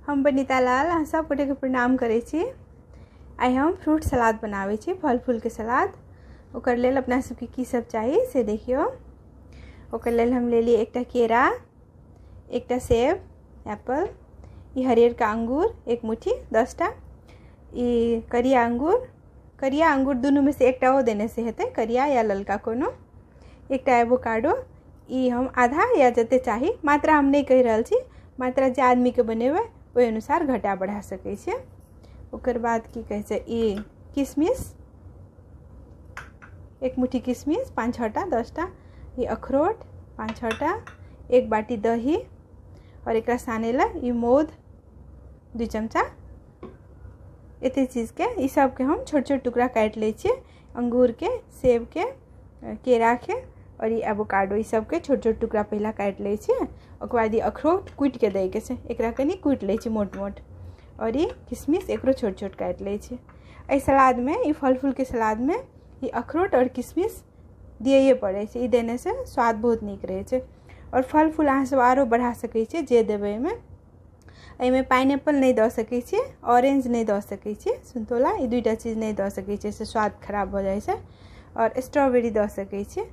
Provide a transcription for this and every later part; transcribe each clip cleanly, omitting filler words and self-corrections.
हम बनीता लाल अहाँ सब गोटे के प्रणाम करै छी। आइ हम फ्रूट सलाद बनाबै छी, फल फूल के सलाद। ओकर लेल अपना सबके की सब चाही से देखियो। ओकर लेल हम ले लिए एकटा केरा, एकटा सेब, एप्पल, ई हरियर का अंगूर एक मुट्ठी 10टा, ई करिया अंगूर दुनू में से एकटा ओ देने से हेतै, करिया या ललका कोनो, एकटा एवोकाडो, ई हम आधा या जते चाही, मात्रा हम नहीं कहि रहल छी, मात्रा जे आदमी के बनेबै ओहि अनुसार घटा बढ़ा सकै छियै। ओकर बाद की कहै छै, ई किशमिश एक मुट्ठी किशमिश 5-6टा 10टा, ई अखरोट 5-6टा, एक बाटी दही और एकरा साने ला ई मोद 2 चमचा। एते चीज के ई सब के हम छोट छोट टुकड़ा काट ले छियै, अंगूर के, सेब के, केरा के और ई एवोकाडो, ई सब के छोट छोट टुकड़ा पहला काट ले छियै। ओकर बाद ई अखरोट कूट के दै के छै, एकरा कनी कूट ले छी मोट मोट, और ई किशमिश एकरो छोट छोट काट ले छी। एहि सलाद में, ई फल फूल के सलाद में ई अखरोट और किशमिश दिए पड़े छै, ई देने से स्वाद बहुत नीक रहे छै। और फल फूल अहाँ सब आरो बढ़ा सकै छियै जे देबै एहिमे। एहिमे पाइनएप्पल नहीं दऽ सकै छियै, ऑरेंज नहीं दऽ सकै छियै, संतोला, ई दुइटा चीज नहीं दऽ सकै छियै, से स्वाद खराब भऽ जाइ छै। और स्ट्रॉबेरी दऽ सकै छियै,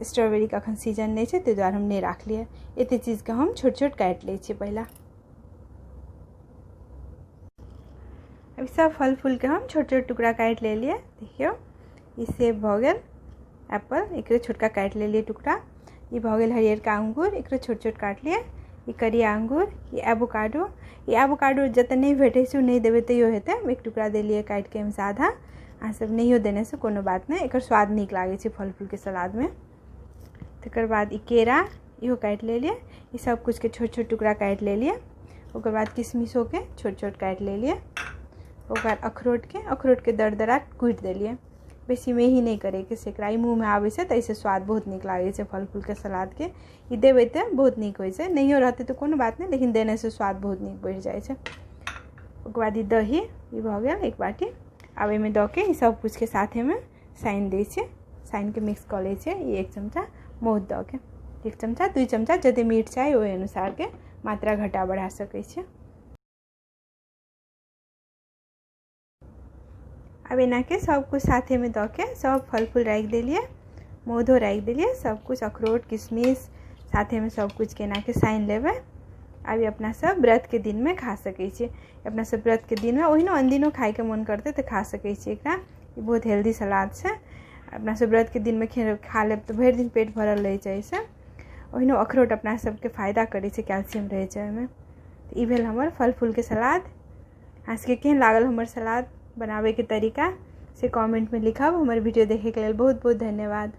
स्ट्रॉबेरी के अखन सीजन नहीं छै, ताहि दुआरे हम नहीं राखलिए। एते चीज के हम छोट छोट काट ले छियै पहला। अब सब फल फूल के हम छोट छोट टुकड़ा काट ले लिए। देखियो ई सेब भऽ गेल, एप्पल एकरो छोटका काट ले लिए टुकड़ा, ई भऽ गेल हरियर का अंगूर, एकरो छोट छोट काट लिए, ई करिया अंगूर, ई एवोकाडो जतऽ नहीं भेटै छै नहीं देबै तैयो हेतै, एक टुकड़ा देलिए काट के, एहिमे आधा। अहाँ सब नहियो देने से कोनो बात नहीं, एकर स्वाद नीक लागै छै फल फूल के सलाद में। तकर बाद ई केरा इहो काट ले लिए, ई सब कुछ के छोट छोट टुकड़ा काट ले लिए। ओकर बाद किशमिशो के छोट छोट काट ले लिए। ओकर बाद अखरोट के दरदरा कूट देलिए, बेसी मेही नहीं करे के से, एकरा मुँह में आबै छै तैसे स्वाद बहुत नीक लागै छै फल फूल के सलाद के। ई देबै तऽ बहुत नीक होइ छै, नहियो रहतै तऽ कोनो बात नहीं, लेकिन देने से स्वाद बहुत नीक बढ़ि जाइ छै। ओकर बाद ई दही, ई भऽ गेल एक बाटी। आब एहिमे दऽ के ई सब कुछ के साथे में सानि दै छियै, सानि के मिक्स कऽ लै छियै। ई 1 चमचा मौध दऽ के, 1 चमचा 2 चमचा जते मीठ चाही ओहि अनुसार के मात्रा घटा बढ़ा सकै छियै। अब एना के सब कुछ साथे में दऽ के सब फल फूल राखि देलिए, मौधो राखि देलिए, सब कुछ अखरोट किशमिश साथे में सब कुछ के एना के सानि लेबै। अब अपना सब व्रत के दिन में खा सकै छी। अपना सब व्रत के दिन में ओहिनो अनदिनो खाए के मन करते तऽ खा सकै छी एकरा। ई बहुत हेल्दी सलाद छै, अपना सब व्रत के दिन में खा लेब तऽ भरि दिन पेट भरल रहे छै एहिसँ। ओहिनो अखरोट अपना सबके फायदा करे छै, कैल्शियम रहे छै ओहिमे। तऽ ई भेल हमर फल फूल के सलाद। अहाँ सबके केहन लागल हमर सलाद बनाबे के तरीका से कमेंट में लिखब। हमर वीडियो देखे के लेल बहुत बहुत धन्यवाद।